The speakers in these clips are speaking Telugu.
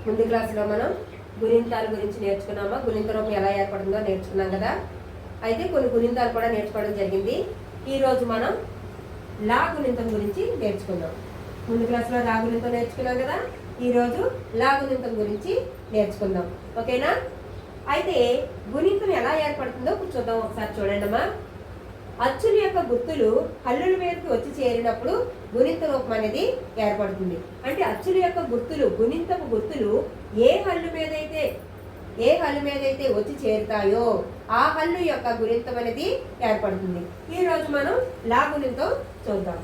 ముందు క్లాసులో మనం గుణింతాల గురించి నేర్చుకున్నామా, గుణింత రూపం ఎలా ఏర్పడుతుందో నేర్చుకున్నాం కదా. అయితే కొన్ని గుణింతాలు కూడా నేర్చుకోవడం జరిగింది. ఈరోజు మనం లా గుణింతం గురించి నేర్చుకుందాం. ముందు క్లాసులో రా గుణింతం నేర్చుకున్నాం కదా, ఈరోజు లా గుణింతం గురించి నేర్చుకుందాం. ఓకేనా? అయితే గుణింతం ఎలా ఏర్పడుతుందో చూద్దాం. ఒకసారి చూడండి అమ్మా. అచ్చుల యొక్క గుర్తులు హల్లుల మీదకి వచ్చి చేరినప్పుడు గుణింత రూపం అనేది ఏర్పడుతుంది. అంటే అచ్చుల యొక్క గుర్తులు, గుణింతపు గుర్తులు ఏ హల్లు మీదైతే వచ్చి చేరుతాయో ఆ హల్లు యొక్క గుణింతం అనేది ఏర్పడుతుంది. ఈ రోజు మనం లా గుణింతం చూద్దాం.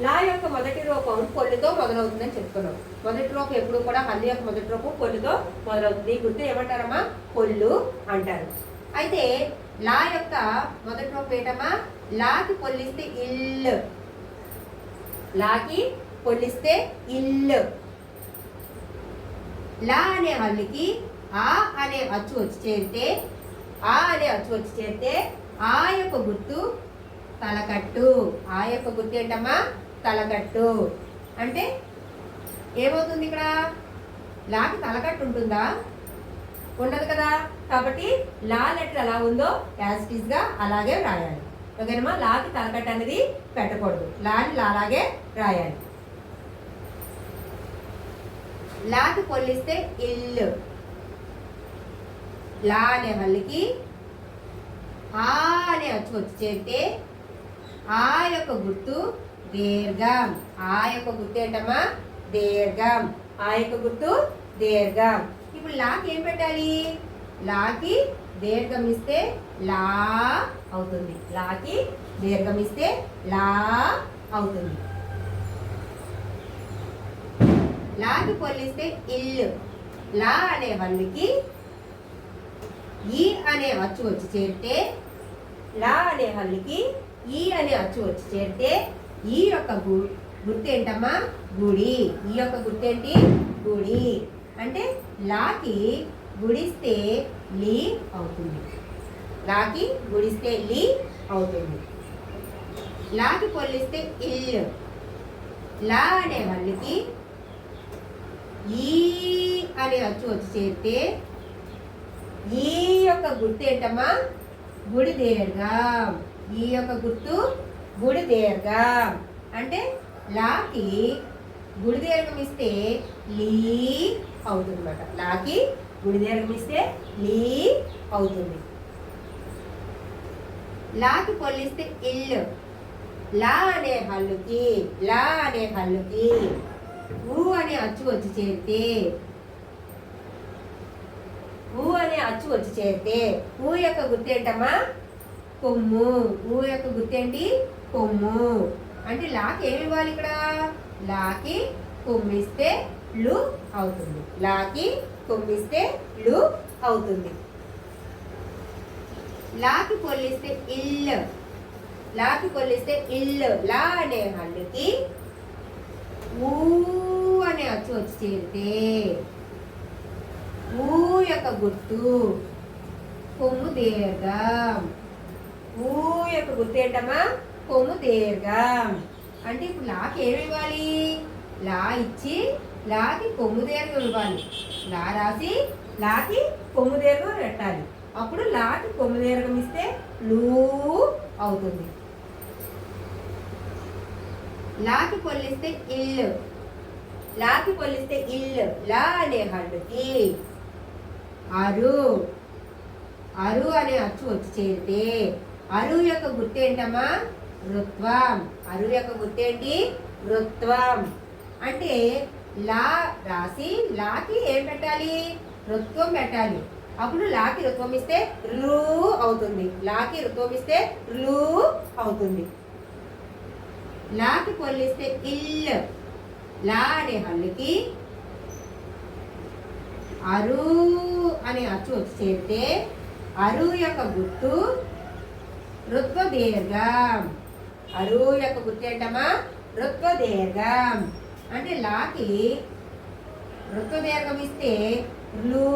లా యొక్క మొదటి రూపం పొల్లుతో మొదలవుతుందని చెప్పుకున్నాం. మొదటి రూపం ఎప్పుడు కూడా హల్లు యొక్క మొదటి రూపం పొల్లుతో మొదలవుతుంది. గుర్తు ఏమంటారమ్మా? పొల్లు అంటారు. అయితే లా యొక్క మొదటి రూపం ఏంటమ్మా? లాకి పొల్లిస్తే ఇల్లు. లాకి పొల్లిస్తే ఇల్లు. లా అనే హల్లుకి ఆ అనే అచ్చు వచ్చి చేరితే ఆ యొక్క గుర్తు తలకట్టు. ఆ యొక్క గుర్తు ఏంటమ్మా? తలకట్టు. అంటే ఏమవుతుంది ఇక్కడ? లాకి తలకట్టు ఉంటుందా? ఉండదు కదా. కాబట్టి లా లెటర్ ఎలా ఉందో యాజ్ ఇట్ ఈస్ గా అలాగే రాయాలి. ఓకేనమ్మా? లాకి తలకట్టు అనేది పెట్టకూడదు. లాని లాగే రాయాలి. లాకి పొల్లిస్తే ఇల్లు. లా అనే హల్లుకి ఆ అనే అచ్చు వచ్చి చేరితే ఆ యొక్క గుర్తు దీర్ఘం. ఆ యొక్క గుర్తు ఏంటమ్మా? దీర్ఘం. ఆ యొక్క గుర్తు దీర్ఘం. ఇప్పుడు లాకి ఏం పెట్టాలి? లాకి దీర్ఘం ఇస్తే లా అవుతుంది. లాకి దీర్ఘం ఇస్తే లా అవుతుంది. లాకి పొల్లిస్తే ఇల్లు. లా అనే హల్లుకి ఈ అనే అచ్చు వచ్చి చేరితే లా అనే హల్లుకి ఈ అనే అచ్చు వచ్చి చేరితే ఈ యొక్క గుర్తు ఏంటమ్మా? గుడి. ఈ యొక్క గుర్తు ఏంటి? గుడి. అంటే లాకి గుడిస్తే లీ అవుతుంది. లాకి గుడిస్తే లీ అవుతుంది. లాకి పొల్లిస్తే ఇల్లు. లా అనే హల్లుకి ఈ అనే అచ్చు వచ్చి చేరితే ఈ యొక్క గుర్తు ఏంటమ్మా? గుడి దీర్ఘం. ఈ యొక్క గుర్తు గుడి దీర్ఘం. అంటే లాకి గుడి దీర్ఘం ఇస్తే లీ అవుతుంది అన్నమాట. లాకి గుడి దీర్ఘం ఇస్తే లీ అవుతుంది. లాకి పొల్లిస్తే ఇల్లు. లా అనే హల్లుకి ఊ అనే అచ్చు వచ్చి చేరితే ఊ యొక్క గుర్తు ఏంటమ్మా? కొమ్ము. ఊ యొక్క గుర్తు ఏంటి? కొమ్ము. అంటే లాకి ఏమి ఇవ్వాలి ఇక్కడ? లాకి కొమ్మిస్తే లు అవుతుంది. లాకి కొమ్మిస్తే లు అవుతుంది. లాకి పొల్లిస్తే ఇల్లు. లా అనే హల్లుకి ఊ అనే అచ్చు వచ్చి చేరితే ఊ యొక్క గుర్తు కొమ్ము దీర్ఘం. ఊ యొక్క గుర్తు ఏంటమ్మా? కొమ్ము దీర్ఘం. అంటే ఇప్పుడు లాకి ఏమి ఇవ్వాలి? లా ఇచ్చి లాకి కొమ్ము దీర్ఘం ఇవ్వాలి. లా రాసి లాకి కొమ్ము దీర్ఘం పెట్టాలి. అప్పుడు లాకి కొమ్ము దీర్ఘం ఇస్తే లూ అవుతుంది. లాకి పొల్లిస్తే ఇల్లు. లా అనే హల్లుకి అరు అనే అచ్చు వచ్చి చేరితే అరు యొక్క గుర్తు ఏంటమ్మా? రుత్వం. అరు యొక్క గుర్తు ఏంటి? రుత్వం. అంటే లా రాసి లాకి ఏం పెట్టాలి? రుత్వం పెట్టాలి. అప్పుడు లాకి రుత్వం ఇస్తే లు అవుతుంది. లాకి పొల్లిస్తే ఇల్లు. లా అనే హల్లుకి అరు అనే అచ్చు వచ్చి చేరితే అరు యొక్క గుర్తు రుత్వ దీర్ఘం. అరు యొక్క గుర్తు ఏంటమ్మా? రుత్వ దీర్ఘం. అంటే లాకి రుత్వ దీర్ఘం ఇస్తే లు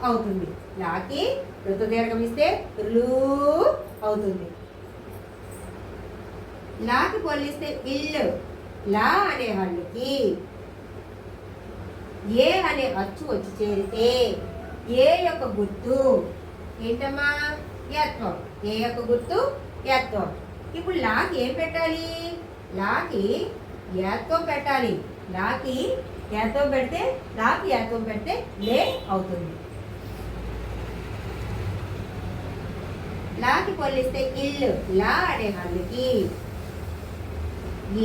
అవుతుంది. లాకి రుత్వ దీర్ఘం ఇస్తే లు అవుతుంది. లాకి పొల్లిస్తే ఇల్లు. లా అనే హల్లుకి ఏ అనే అచ్చు వచ్చి చేరితే ఏ యొక్క గుర్తు ఏంటమ్మా యత్వం. ఏ యొక్క గుర్తు యత్వం. ఇప్పుడు లాకి ఏం పెట్టాలి? లాకి యత్వం పెట్టాలి. లాకి యత్వం పెడితే లే అవుతుంది. లాకి పొల్లిస్తే ఇల్లు. లా అనే హల్లుకి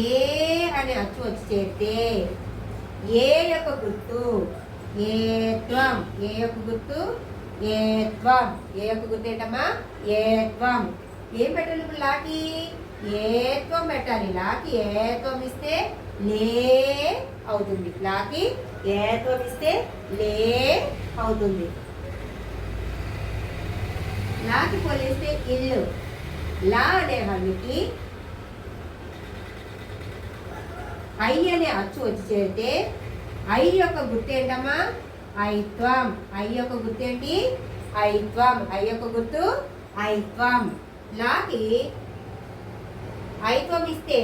ఏ అనే అచ్చు వచ్చి చేరితే ఏ యొక్క గుర్తు ఏత్వం. ఏ యొక్క గుర్తు ఏత్వం. ఏ యొక్క గుర్తు ఏంటమ్మా ఏత్వం. ఏం పెట్టాలి ఇప్పుడు? లాకి ఏత్వం పెట్టాలి. లాకి ఏత్వం ఇస్తే లే అవుతుంది. లాకి ఏత్వం ఇస్తే లే అవుతుంది. లాకి పోలిస్తే ఇల్లు. లా అనే హల్లుకి ఐ అనే అచ్చు వచ్చి చేరితే ఐ యొక్క గుర్తు ఏంటమ్మా ఐత్వం. ఐ యొక్క గుర్తు ఏంటి? ఐత్వం. ఐ యొక్క గుర్తు ఐత్వం. లాకి ఐత్వం ఇస్తే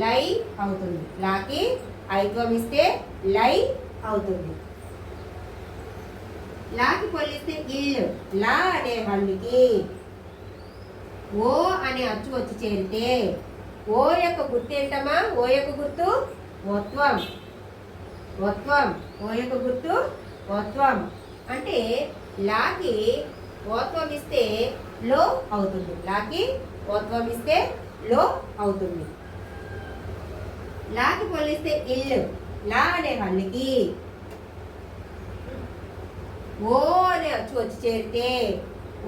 లై అవుతుంది. లాకి ఐత్వం ఇస్తే లై అవుతుంది. లాకి పొల్లిస్తే ఇల్లు. లా అనే హల్లుకి ఓ అనే అచ్చు వచ్చి చేరితే ఓ యొక్క గుర్తు ఏంటమ్మా? ఓ యొక్క గుర్తు ఓత్వం. ఓత్వం. ఓ యొక్క గుర్తు ఓత్వం. అంటే లాకి ఓత్వం ఇస్తే లో అవుతుంది. లాకి ఓత్వం ఇస్తే లో అవుతుంది. లాకి పొల్లిస్తే ఇల్లు. లా అనే హల్లుకి ఓ అనే అచ్చు వచ్చి చేరితే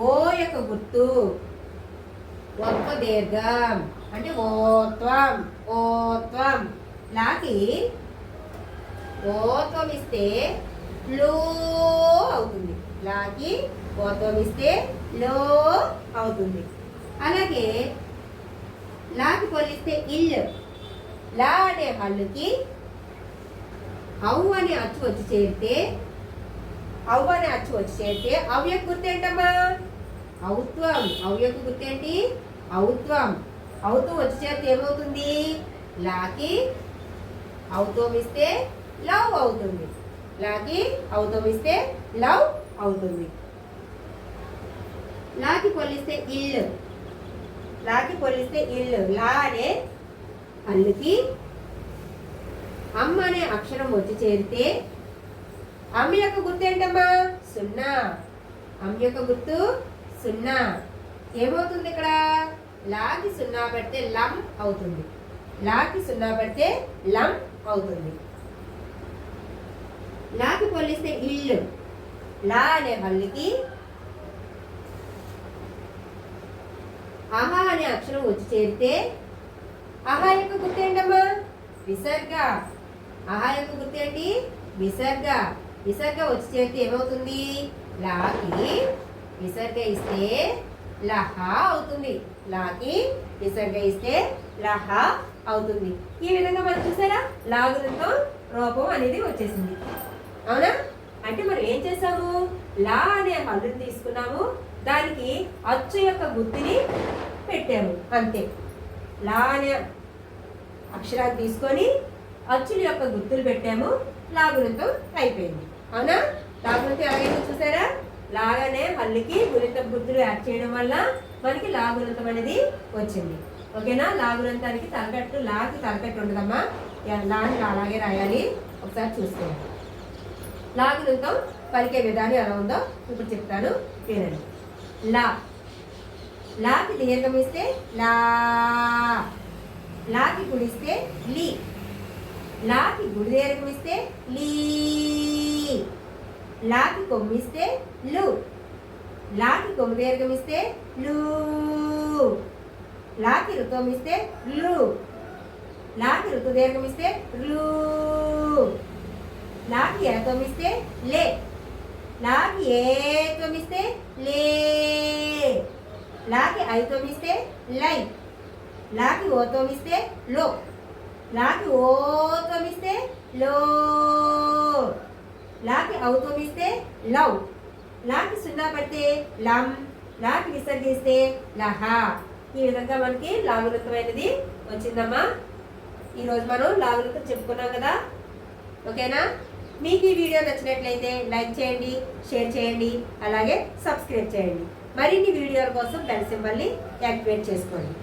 ఓ యొక్క గుర్తు ఒక్క దీర్ఘం. అంటే ఓత్వం. ఓత్వం. లాకి ఓత్వం ఇస్తే లో అవుతుంది. లాకి ఓత్వం ఇస్తే లో అవుతుంది. అలాగే లాకి పొల్లిస్తే ఇల్లు. లా అనే హల్లుకి అవు అనే అచ్చు వచ్చి చేరితే అవు యొక్క గుర్తు ఏంటమ్మా ఔత్వం. అవు యొక్క గుర్తు ఏంటి? ఔత్వం. ఔత్వం వచ్చి చేరితే ఏమవుతుంది? లాకి ఔత్వం ఇస్తే లవ్ అవుతుంది. లాకి ఔత్వం ఇస్తే లవ్ అవుతుంది. లాకి పొల్లిస్తే ఇల్లు. లాకి పొల్లిస్తే ఇల్లు. లా అనే హల్లుకి అమ్మ అనే అక్షరం వచ్చి చేరితే అమ్మ యొక్క గుర్తు ఏంటమ్మా సున్నా. అమ్మ యొక్క గుర్తు సున్నా. ఏమవుతుంది ఇక్కడ? లాకి సున్నా పెడితే లం అవుతుంది. లాకి సున్నా పెడితే లం అవుతుంది. లాకి పొల్లిస్తే ఇల్లు. లా అనే హల్లుకి ఆహా అనే అక్షరం వచ్చి చేరితే ఆహా యొక్క గుర్తు ఏంటమ్మా విసర్గ. ఆహా యొక్క గుర్తు ఏంటి? విసర్గ. విసర్గ వచ్చి చేరితే ఏమవుతుంది? లాకి విసర్గ ఇస్తే లహ అవుతుంది. లాకి విసర్గ ఇస్తే లహ అవుతుంది. ఈ విధంగా మనం చూసారా లాగులతో రూపం అనేది వచ్చేసింది. అవునా? అంటే మనం ఏం చేసాము? లా అనే హల్లుని తీసుకున్నాము, దానికి అచ్చు యొక్క గుర్తుని పెట్టాము అంతే. లా అనే అక్షరాన్ని తీసుకొని అచ్చుల యొక్క గుర్తులు పెట్టాము, లాగులతో అయిపోయింది. అవునా? లాగులతో ఎలాగైతే చూసారా? లాగానే హల్లుకి గుణితం గుర్తులు యాడ్ చేయడం వల్ల మనకి లాగుణితం అనేది వచ్చింది. ఓకేనా? లాగుణితానికి తలకట్టు, లాకి తలకట్టు ఉండదమ్మా. లాని అలాగే రాయాలి. ఒకసారి చూసుకోండి. లాగుణితం పలికే విధానం ఎలా ఉందో ఇప్పుడు చెప్తాను, వినండి. లా. లాకి దీర్ఘం ఇస్తే లా. లాకి గుడిస్తే లీ. లాకి గుడి దీర్ఘం ఇస్తే లీ. లాకి కొమ్మిస్తే లు. లాకి కొమ్ము దీర్ఘం ఇస్తే లు. లాకి ఋత్వం ఇస్తే లు. లాకి ఋతు దీర్ఘం ఇస్తే లు. లాకి ఏత్వం ఇస్తే లే. లాకి ఏత్వం ఇస్తే లే. లాకి ఐత్వం ఇస్తే లై. లాకి ఓత్వం ఇస్తే లో. లాకి ఓత్వం ఇస్తే లో. లాకి ఔత్వం ఇస్తే లవ్. లాకి సున్నా పడితే లం. లాకి విసర్గిస్తే లహ. ఈ విధంగా మనకి లాగుణితమైనది వచ్చిందమ్మా. ఈరోజు మనం లాగుణితం చెప్పుకున్నాం కదా. ఓకేనా? మీకు ఈ వీడియో నచ్చినట్లయితే లైక్ చేయండి, షేర్ చేయండి, అలాగే సబ్స్క్రైబ్ చేయండి. మరిన్ని వీడియోల కోసం బెల్ సింబల్ని యాక్టివేట్ చేసుకోండి.